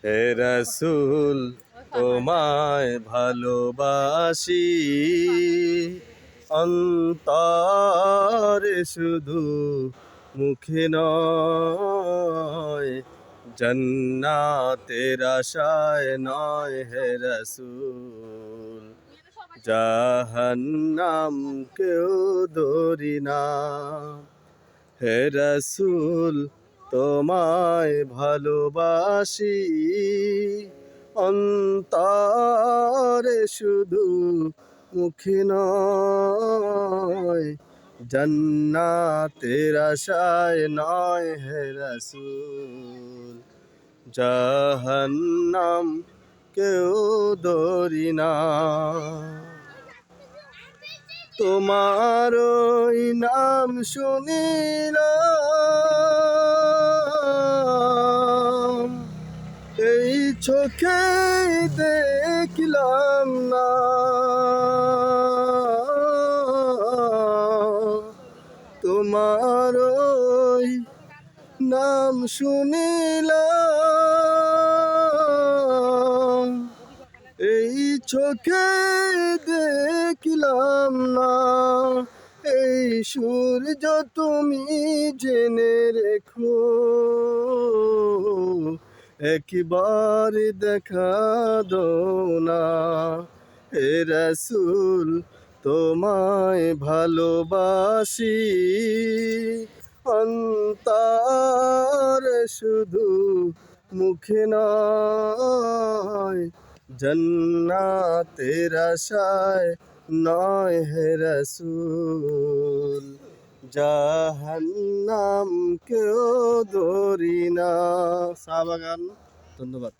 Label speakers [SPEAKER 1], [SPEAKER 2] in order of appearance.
[SPEAKER 1] হে রাসূল তোমায় ভালোবাসি, অন্তরে শুধু মুখে নয়, জান্নাতের আশায় নয় হে রাসূল, জাহান্নাম কেউ ধরি না। হে রাসূল তোমায় ভালোবাসি, অন্তরে শুধু মুখে নয়, জান্নাতের আশায় নয় হে রাসূল, জাহান্নাম কেউ ধরি না। তোমার ওই নাম শুনিলাম, এই চোখে দেখলাম না। তোমার ওই নাম শুনিলাম, এই চোখে দেখলাম না। এই সূর্য তুমি জেনে রেখো, একবার দেখা দাও না। হে রাসূল তোমায় ভালোবাসি, অন্তরে শুধু মুখে নয়, জান্নাতের আশায় নয় হে রাসূল, জাহান্নাম কেউ ধরি না। চা বাগান। ধন্যবাদ।